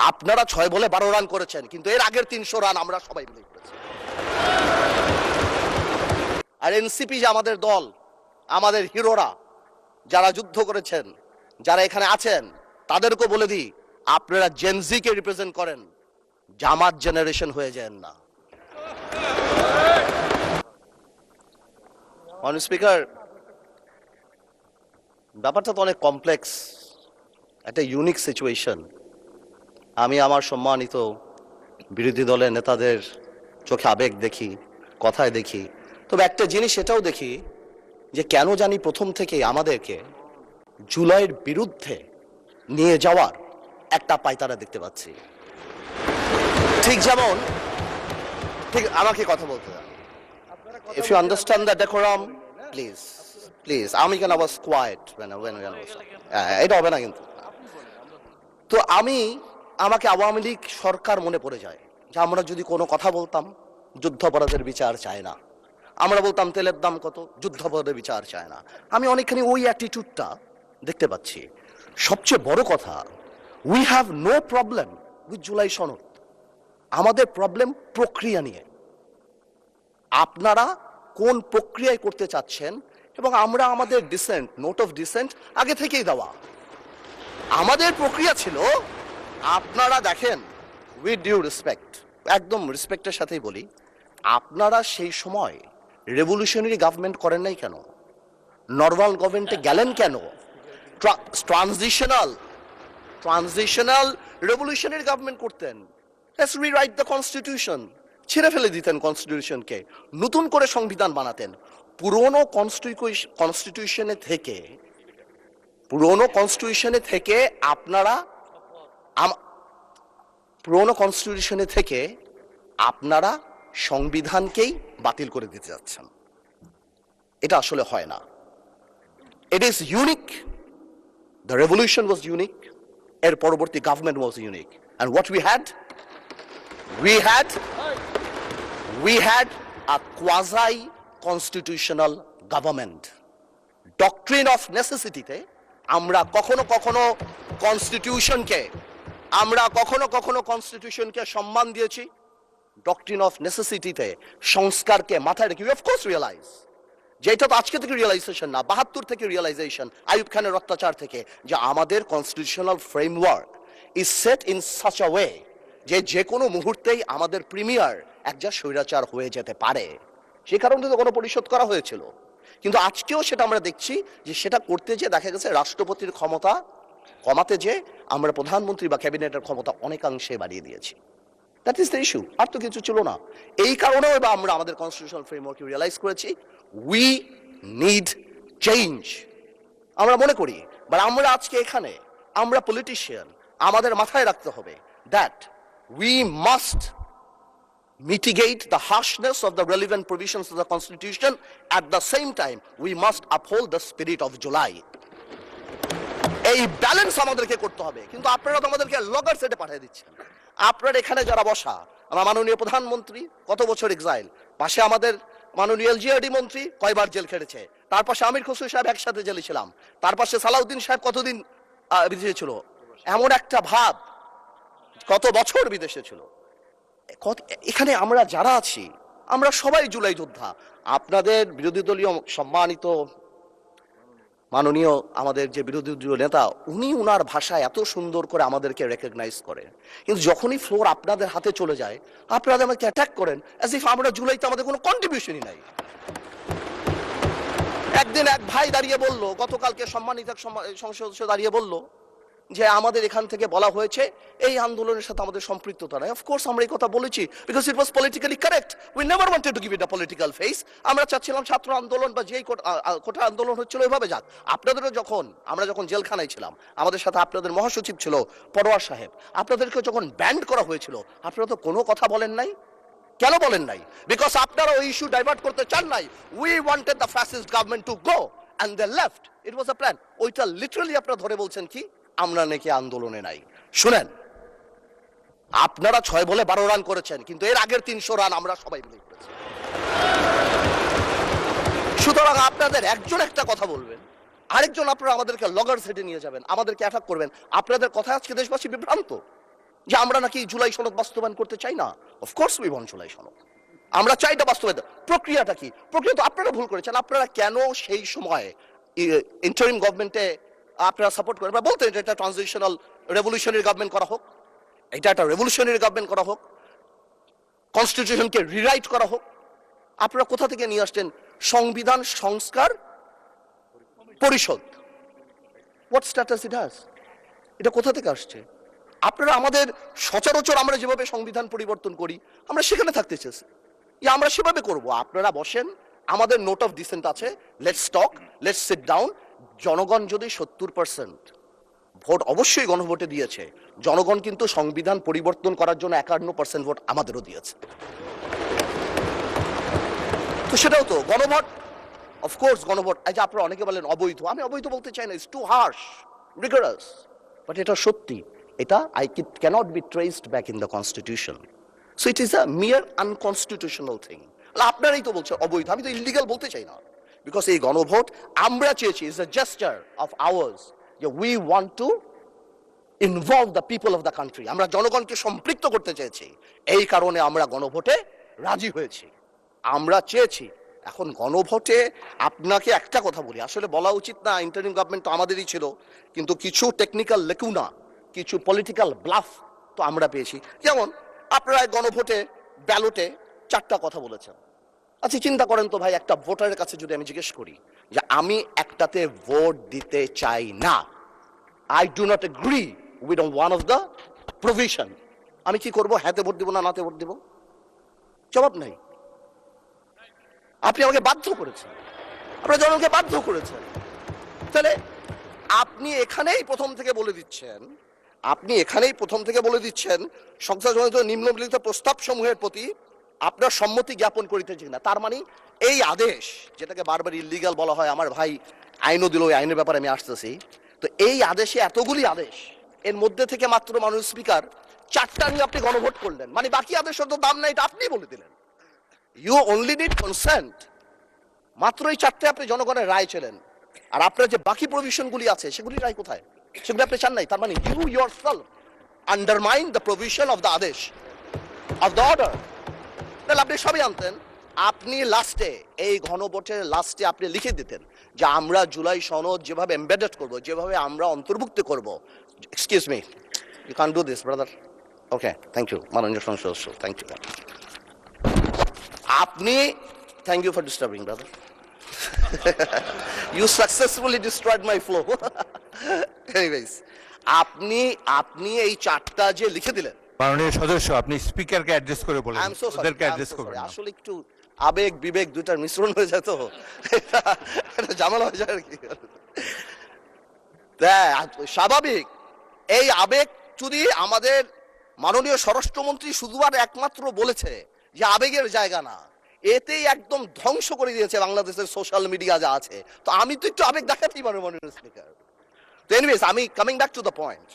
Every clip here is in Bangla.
আপনারা 6 বলে 12 রান করেছেন, কিন্তু এর আগের 300 রান আমরা সবাই মিলে করেছি। আর এনসিপি যে আমাদের দল, আমাদের হিরোরা যারা যুদ্ধ করেছেন, যারা এখানে আছেন, তাদেরকে বলে দিই, আপনারা জেনজিকে রিপ্রেজেন্ট করেন, জামাত জেনারেশন হয়ে যান না। মাননীয় স্পিকার, ব্যাপারটা তো অনেক কমপ্লেক্স, একটা ইউনিক সিচুয়েশন। আমি আমার সম্মানিত বিরোধী দলের নেতাদের চোখে আবেগ দেখি, কথায় দেখি, তবে একটা জিনিস এটাও দেখি যে কেন জানি প্রথম থেকে আমাদেরকে জুলাইয়ের বিরুদ্ধে নিয়ে যাওয়ার একটা পায়তারা দেখতে পাচ্ছি। ঠিক যেমন, ঠিক আমাকে কথা বলতে দাও। If you understand the decorum, please, please. আমি কেন was quiet when এটা হবে না কিন্তু। তো আমাকে আওয়ামী লীগ সরকার মনে পড়ে যায় যে আমরা যদি কোনো কথা বলতাম, যুদ্ধাপরাধের বিচার চায় না। আমরা বলতাম তেলের দাম কত, যুদ্ধাপরাধের বিচার চায় না। আমি অনেকখানি ওই অ্যাটিটিউডটা দেখতে পাচ্ছি। সবচেয়ে বড় কথা, we have no problem with July সনদ। আমাদের প্রবলেম প্রক্রিয়া নিয়ে। আপনারা কোন প্রক্রিয়ায় করতে চাচ্ছেন, এবং আমরা আমাদের ডিসেন্ট, নোট অফ ডিসেন্ট আগে থেকেই দেওয়া। আমাদের প্রক্রিয়া ছিল, আপনারা দেখেন, উইথ ডিউ রেসপেক্ট, একদম রেসপেক্টের সাথেই বলি, আপনারা সেই সময় রেভলিউশনারি গভর্নমেন্ট করেন নাই কেন? নর্মাল গভর্নমেন্টে গেলেন কেন? ট্রানজিশনাল রেভলিউশনারি গভর্নমেন্ট করতেন। লেটস রিরাইট দ্য কনস্টিটিউশন, ছেড়ে ফেলে দিতেন কনস্টিটিউশনকে, নতুন করে সংবিধান বানাতেন। পুরনো কনস্টিটিউশনে থেকে আপনারা সংবিধানকেই বাতিল করে দিতে যাচ্ছেন। এটা আসলে হয় না। It is unique. The revolution was unique, এর পরবর্তী government was unique, and what we had a quasi constitutional government. Doctrine of necessity তে আমরা কখনো কনস্টিটিউশনকে সম্মান দিয়েছি। ডক্ট্রিন অফ নেসেসিটিতে সংস্কারকে মাথায় রেখে অফ কোর্স রিয়েলাইজ, যেটা তো আজকে থেকে রিয়েলাইজেশন না, 72 থেকে রিয়েলাইজেশন, আইয়ুব খানের অত্যাচার থেকে, যে আমাদের constitutional framework is set in such a way যে কোনো মুহূর্তেই আমাদের প্রিমিয়ার একজন স্বৈরাচার হয়ে যেতে পারে। সে কারণে তো কোনো পরিশোধ করা হয়েছিল, কিন্তু আজকেও সেটা আমরা দেখছি যে সেটা করতে যে দেখা গেছে রাষ্ট্রপতির ক্ষমতা কমাতে যে আমরা প্রধানমন্ত্রী বা ক্যাবিনেটের ক্ষমতা অনেকাংশে বাড়িয়ে দিয়েছি। দ্যাট ইজ দ্য ইস্যু, আর তো কিছু ছিল না। এই কারণেও এবার আমরা আমাদের কনস্টিটিউশনাল ফ্রেমওয়ার্কে রিয়েলাইজ করেছি উই নিড চেঞ্জ। আমরা মনে করি, বাট আমরা আজকে এখানে, আমরা পলিটিশিয়ান, আমাদের মাথায় রাখতে হবে that we must mitigate the harshness of the relevant provisions of the Constitution. At the same time, we must uphold the spirit of July. এই ব্যালেন্স আমাদেরকে করতে হবে। কিন্তু আপনারা তো আমাদেরকে লগর সেটে পাঠিয়ে দিচ্ছেন। আপনারা এখানে যারা বসা, আমার মাননীয় প্রধানমন্ত্রী কত বছর এক্সাইল, পাশে আমাদের মাননীয় এলজিআরডি মন্ত্রী কয়বার জেল খেটেছে, তার পাশে আমির খসরু সাহেব একসাথে জেলে ছিলাম, তার পাশে সালাউদ্দিন সাহেব কতদিন বিদেশে ছিল, এমন একটা ভাব, কত বছর বিদেশে ছিল। এখানে আমরা যারা আছি, আমরা সবাই জুলাই যোদ্ধা। আপনাদের বিরোধী দলীয় সম্মানিত মাননীয় আমাদের যে বিরোধী দলীয় নেতা, উনার ভাষায় এত সুন্দর করে আমাদেরকে রেকগনাইজ করে, কিন্তু যখনই ফ্লোর আপনাদের হাতে চলে যায়, আপনারা আমাকে অ্যাটাক করেন অ্যাজ ইফ আমরা জুলাইতে আমাদের কোনো কন্ট্রিবিউশনই নাই। একদিন এক ভাই দাঁড়িয়ে বলল, গতকালকে সম্মানিত সংসদ সদস্য দাঁড়িয়ে বলল যে আমাদের এখান থেকে বলা হয়েছে এই আন্দোলনের সাথে আমাদের সম্পৃক্ততা নাই। অফকোর্স আমরা এই কথা বলেছি, because it was politically correct. We never wanted to give it a political face. আমরা চাচ্ছিলাম ছাত্র আন্দোলন বা যেই কোটা আন্দোলন হচ্ছিল ওইভাবে যাক। আপনাদেরও আমরা যখন জেলখানায় ছিলাম, আমাদের সাথে আপনাদের মহাসচিব ছিল পরোয়ার সাহেব, আপনাদেরকে যখন ব্যান্ড করা হয়েছিল, আপনারা তো কোনো কথা বলেন নাই। কেন বলেন নাই? বিকজ আপনারা ওই ইস্যু ডাইভার্ট করতে চান নাই। We wanted the fascist government to go and they left. It was a plan. ওইটা লিটারালি আপনারা ধরে বলছেন কি আমরা নাকি আন্দোলনে নাই। শুনেন, আপনারা 6 বলে 12 রান করেছেন, কিন্তু এর আগের 300 রান আমরা সবাই মিলে করেছি। সুতরাং আপনাদের একজন একটা কথা বলবেন, আরেকজন আপনারা আমাদেরকে লগর সেটে নিয়ে যাবেন, আমাদেরকে অ্যাটাক করবেন। আপনাদের কথা আজকে দেশবাসী বিভ্রান্ত যে আমরা নাকি জুলাই সনদ বাস্তবায়ন করতে চাই না? অফকোর্স উই ওয়ান্ট জুলাই সনদ, আমরা চাই এটা বাস্তবায়ন। প্রক্রিয়াটা কি? প্রক্রিয়া তো আপনারা ভুল করেছেন। আপনারা কেন সেই সময় ইন্টারিম গভর্নমেন্টে আপনারা সাপোর্ট করেন? বলতেন যে এটা ট্রানজিশনাল রেভলিউশনারি গভর্নমেন্ট করা হোক, এটা একটা রেভলিউশনারি গভর্নমেন্ট করা হোক, কনস্টিটিউশনকে রিরাইট করা হোক। আপনারা কোথা থেকে নিয়ে আসছেন সংবিধান সংস্কার পরিষদ? What status it has? এটা কোথা থেকে আসছে? আপনারা আমাদের সচরাচর আমরা যেভাবে সংবিধান পরিবর্তন করি আমরা সেখানে থাকতে চেয়েছি, আমরা সেভাবে করব। আপনারা বসেন, আমাদের নোট অফ ডিসেন্ট আছে, let's talk, let's sit down. জনগণ যদি 70% ভোট অবশ্যই গণভোটে দিয়েছে, জনগণ কিন্তু সংবিধান পরিবর্তন করার জন্য 51% ভোট আমাদেরও দিয়েছে। তো সেটাও তো গণভোট, অফকোর্স গণভোট। এই যে আপনারা অনেকে বলেন অবৈধ, আমি অবৈধ বলতে চাই না, ইটস টু হার্শ, রিগরাস, বাট এটা সত্যি। এটা cannot be traced back in the constitution, so it is a mere unconstitutional thing. আপনারাই তো বলছেন অবৈধ, আমি তো ইলিগাল বলতে চাই না, বিকজ এই গণভোট আমরা চেয়েছি, is a gesture of ours যে we want to involve the people of the country, আমরা জনগণকে সম্পৃক্ত করতে চেয়েছি, এই কারণে আমরা গণভোটে রাজি হয়েছি, আমরা চেয়েছি। এখন গণভোটে আপনাকে একটা কথা বলি, আসলে বলা উচিত না, ইন্টারিম গভর্নমেন্ট তো আমাদেরই ছিল, কিন্তু কিছু টেকনিক্যাল লেকুনা, কিছু পলিটিক্যাল ব্লাফ তো আমরা পেয়েছি। যেমন আপনারা গণভোটে ব্যালটে 4টা কথা বলেছেন। আচ্ছা চিন্তা করেন তো ভাই, একটা ভোটারের কাছে যদি আমি জিজ্ঞেস করি যে আমি একটাতে ভোট দিতে চাই না, I do not agree with one of the provision, আমি কি করব? হ্যাঁতে ভোট দিব না নাতে ভোট দিব? জবাব নাই। আপনি আমাকে বাধ্য করেছেন, আপনারা জনগণকে বাধ্য করেছেন। তাহলে আপনি এখানেই প্রথম থেকে বলে দিচ্ছেন, সংসদ নিম্নলিখিত প্রস্তাব সমূহের প্রতি আপনার সম্মতি জ্ঞাপন করিতেছি না। তার মানে এই আদেশ, যেটাকে বারবার ইলিগাল বলা হয়, আমার ভাই আইনও দিল, ওই আইনের ব্যাপারে আমি আসতেছি, তো এই আদেশে এতগুলি আদেশ, এর মধ্যে থেকে মাত্র মাননীয় স্পিকার 4টা নিয়ে আপনি গণভোট করলেন, মানে বাকি আদেশের তো দাম নাই, এটা আপনি বলে দিলেন। ইউ অনলি নিড কনসেন্ট, মাত্র এই 4টে আপনি জনগণের রায় ছিলেন, আর আপনার যে বাকি প্রভিশনগুলি আছে সেগুলি রায় কোথায়? সেগুলি আপনি চান নাই। তার মানে you yourself undermine the provision of the আদেশ অফ দ্য অর্ডার। তাহলে আপনি সবই আনতেন, আপনি লাস্টে এই গণভোটের লাস্টে আপনি লিখে দিতেন যে আমরা জুলাই সনদ যেভাবে এমবেডেড করব, যেভাবে আমরা অন্তর্ভুক্ত করব। Excuse me, you can do this brother. Okay, thank you মাননীয় সংসদ সদস্য, থ্যাংক ইউ। আপনি, thank you for disturbing brother, you successfully destroyed my flow. Anyways, আপনি এই 4টা যে লিখে দিলেন, মাননীয় সদস্য আপনি স্পিকারকে অ্যাড্রেস করে বলেন, আই এম সো সরি, ওদেরকে অ্যাড্রেস করবেন না। আসলে একটু আবেগ বিবেক দুটার মিশ্রণ হয়ে যায়, তো এটা ঝামেলা হয়ে যায় আর কি। স্বাভাবিক, এই আবেগ যদি আমাদের মাননীয় স্বরাষ্ট্রমন্ত্রী শুধু আর একমাত্র বলেছে যে আবেগের জায়গা না, এতেই একদম ধ্বংস করে দিয়েছে বাংলাদেশের সোশ্যাল মিডিয়া যা আছে। তো আমি তো একটু আবেগ দেখাতেই পারবো মাননীয় স্পিকার। তো এনিওয়েজ, আমি coming back to the point,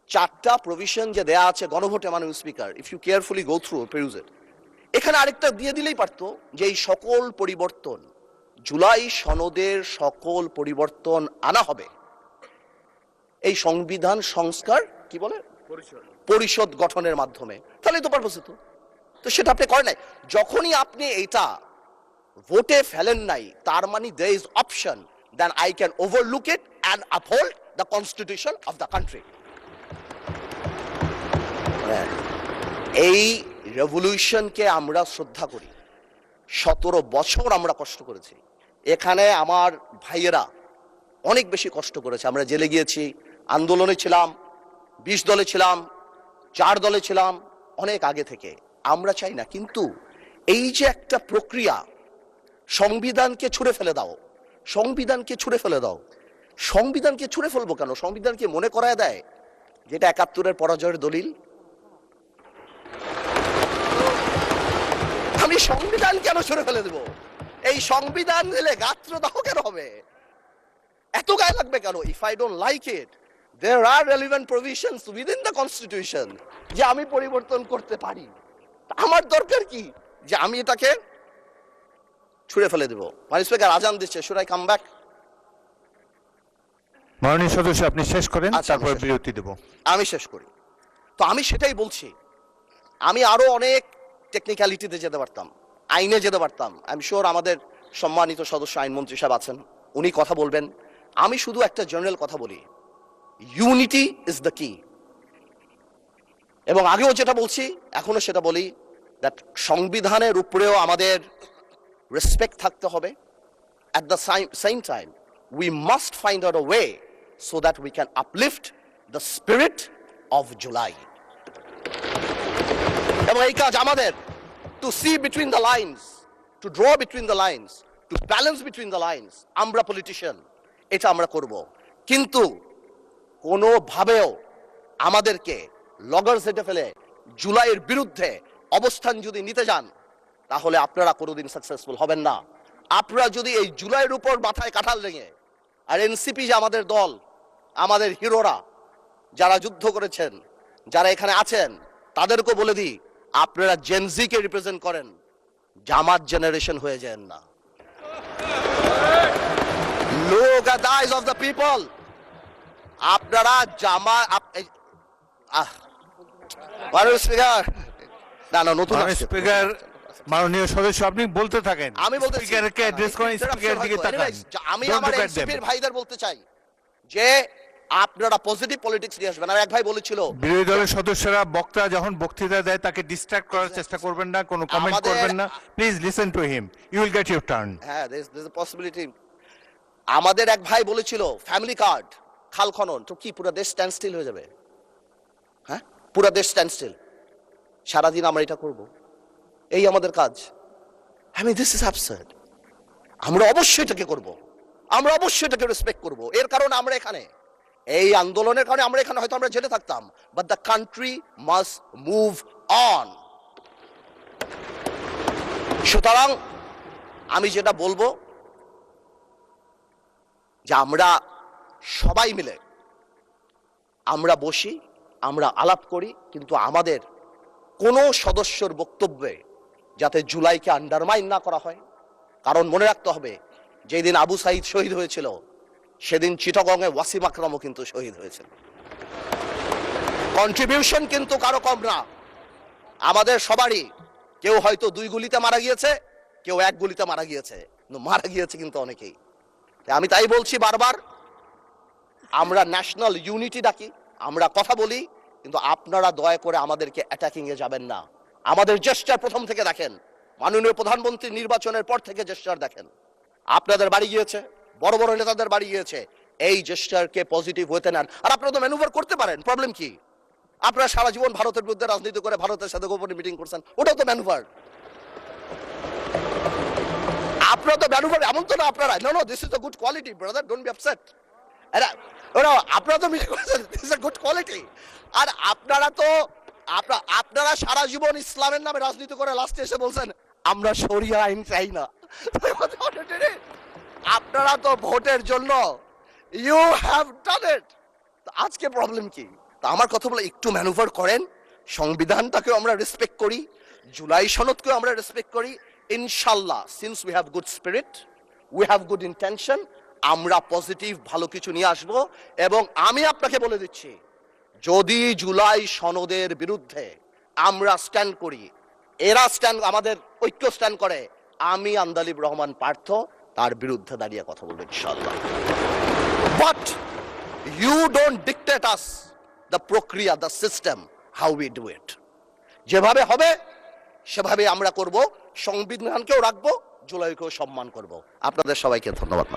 4টা প্রভিশন যে দেয়া আছে গণভোটে মাননীয় speaker, if you carefully go through peruse it, এখানে আরেকটা দিয়ে দিলেই পারতো যে এই সকল পরিবর্তন, জুলাই সনদের সকল পরিবর্তন আনা হবে এই সংবিধান সংস্কার কি বলে পরিষদ গঠনের মাধ্যমে, তাহলে তো পারপোস হতো। তো সেটা আপনি করেন নাই। যখনই আপনি এটা ভোটে ফেলেন নাই, তার মানে there is option then I can overlook it and uphold the constitution of the country. এই রেভলিউশনকে আমরা শ্রদ্ধা করি, 17 বছর আমরা কষ্ট করেছি, এখানে আমার ভাইয়েরা অনেক বেশি কষ্ট করেছে, আমরা জেলে গিয়েছি, আন্দোলনে ছিলাম, 20 দলে ছিলাম, 4 দলে ছিলাম, অনেক আগে থেকে। আমরা চাই না, কিন্তু এই যে একটা প্রক্রিয়া, সংবিধানকে ছুঁড়ে ফেলে দাও, সংবিধানকে ছুঁড়ে ফেলে দাও, সংবিধানকে ছুঁড়ে ফেলবো কেন? সংবিধানকে মনে করায় দেয় যেটা 71-এর পরাজয়ের দলিল। আমি সংবিধান কেন ছুঁড়ে ফেলে দেব? এই সংবিধান দিলে গাত্রদাহ কেন হবে? এত গায়ে লাগবে কেন? If I don't like it, there are relevant provisions within the constitution যে আমি পরিবর্তন করতে পারি। আমার দরকার কি যে আমি এটাকে ছুঁড়ে ফেলে দেব? মাননীয় স্পিকার আজান দিচ্ছে, should I come back? মাননীয় সদস্য আপনি শেষ করেন, তারপর বিরতি দেব। আমি শেষ করি। তো আমি সেটাই বলছি, আমি আরো অনেক টেকনিক্যালিটিতে যেতে পারতাম, আইনে যেতে পারতাম। আই এম শিওর আমাদের সম্মানিত সদস্য আইনমন্ত্রী সাহেব আছেন, উনি কথা বলবেন। আমি শুধু একটা জেনারেল কথা বলি, ইউনিটি ইজ দ্য কি। এবং আগেও যেটা বলছি এখনো সেটা বলি, দ্যাট সংবিধানের উপরেও আমাদের রেসপেক্ট থাকতে হবে। At the same time, we must find out a way so that we can uplift the spirit of July. এবং এই কাজ আমাদের, to see between the lines, to draw between the lines, to balance between the lines, আমরা পলিটিশিয়ান, এটা আমরা করব। কিন্তু কোনোভাবেও আমাদেরকে লগর সেটে ফেলে জুলাইয়ের বিরুদ্ধে অবস্থান যদি নিতে যান, তাহলে আপনারা কোনোদিন সাকসেসফুল হবেন না। আপনারা যদি এই জুলাইয়ের উপর মাথায় কাঁঠাল লেগে, আর এনসিপি যে আমাদের দল, আমাদের হিরোরা যারা যুদ্ধ করেছেন, যারা এখানে আছেন, তাদেরকে বলে দিই, আপনারা জেনজিকে রিপ্রেজেন্ট করেন, জামাত জেনারেশন হয়ে যান না। Look at the eyes of the people. আপনারা স্পিকার, না না, নতুন স্পিকার, মাননীয় সদস্য, আপনি বলতে থাকেন। আমি বলতে স্পিকারকে অ্যাড্রেস করেন, স্পিকারের দিকে তাকান। আমি আমার এনসিপির ভাইদের বলতে চাই যে আপনারা পজিটিভ পলিটিক্স নিয়ে আসবেন। আর এক ভাই বলেছিল, বিরোধী দলের সদস্যরা বক্তা যখন বক্তৃতা দেয় তাকে ডিস্ট্রাক্ট করার চেষ্টা করবেন না, কোনো কমেন্ট করবেন না। Please listen to him, you will get your turn. হ্যাঁ, there is a possibility। আমাদের এক ভাই বলেছিল ফ্যামিলি কার্ড, খাল খনন, তো কি পুরো দেশ স্ট্যান্ড স্টিল হয়ে যাবে? হ্যাঁ, পুরো দেশ স্ট্যান্ড স্টিল, সারাদিন আমরা এটা করব, এই আমাদের কাজ? I mean this is absurd. আমরা অবশ্যই এটাকে করব, আমরা অবশ্যই এটাকে রেসপেক্ট করব। এর কারণে আমরা এখানে, এই আন্দোলনের কারণে আমরা এখানে, হয়তো আমরা জেলে থাকতাম, but the country must move on. সুতরাং আমি যেটা বলবো যে আমরা সবাই মিলে আমরা বসি, আমরা আলাপ করি, কিন্তু আমাদের কোনো সদস্যর বক্তব্যে যাতে জুলাইকে আন্ডারমাইন না করা হয়। কারণ মনে রাখতে হবে, যেদিন আবু সাইদ শহীদ হয়েছিল, সেদিন চিটাগংয়ে ওয়াসিম আকরামও কিন্তু শহীদ হয়েছিল। কন্ট্রিবিউশন কিন্তু কারো কম না, আমাদের সবারই। কেউ হয়তো 2 গুলিতে মারা গিয়েছে, কেউ 1 গুলিতে মারা গিয়েছে, কিন্তু মারা গিয়েছে কিন্তু অনেকেই। আমি তাই বলছি বারবার, আমরা ন্যাশনাল ইউনিটি ডাকি, আমরা কথা বলি, কিন্তু আপনারা দয়া করে আমাদেরকে অ্যাটাকিং এ যাবেন না। আমাদের জেস্টার প্রথম থেকে দেখেন, মাননীয় প্রধানমন্ত্রী নির্বাচনের পর থেকে জেস্টার দেখেন। আপনাদের বাড়ি গিয়েছে, বড় বড় নেতাদের বাড়ি গিয়েছে, এই জেস্টারকে পজিটিভ হতে নেন। আর আপনারা তো ম্যানুভার করতে পারেন, প্রবলেম কি? আপনারা সারা জীবন ভারতের বিরুদ্ধে রাজনীতি করে ভারতের সাথে গোপনে মিটিং করছেন, ওটাও তো ম্যানুভার। আপনারা তো ম্যানুভার, এমন তো না আপনারা, no this is a good quality brother, don't be upset. আপনারা তো মিটিং করছেন, this is a good quality. আর আপনারা সারা জীবন ইসলামের নামে রাজনীতি করে লাস্টে এসে বলছেন আমরা শরিয়া আইন চাই না। আপনারা তো ভোটের জন্য, ইউ হ্যাভ ডান ইট। আজকে প্রবলেম কি? তা আমার কথা বলে একটু ম্যানুভার করেন, সংবিধানটাকেও আমরা রেসপেক্ট করি, জুলাই সনদকেও আমরা রেসপেক্ট করি। ইনশাল্লাহ, since we have good spirit, we have good intention, আমরা পজিটিভ ভালো কিছু নিয়ে আসব। এবং আমি আপনাকে বলে দিচ্ছি, যদি জুলাই সনদের বিরুদ্ধে আমরা স্ট্যান্ড করি, এরা স্ট্যান্ড, আমাদের ঐক্য স্ট্যান্ড করে, আমি আন্দালিব রহমান পার্থ তার বিরুদ্ধে দাঁড়িয়ে কথা বলবো ইনশাআল্লাহ। But you don't dictate us the প্রক্রিয়া, the system, how we do it. যেভাবে হবে সেভাবে আমরা করব, সংবিধানকেও রাখবো, জুলাইকেও সম্মান করব। আপনাদের সবাইকে ধন্যবাদ।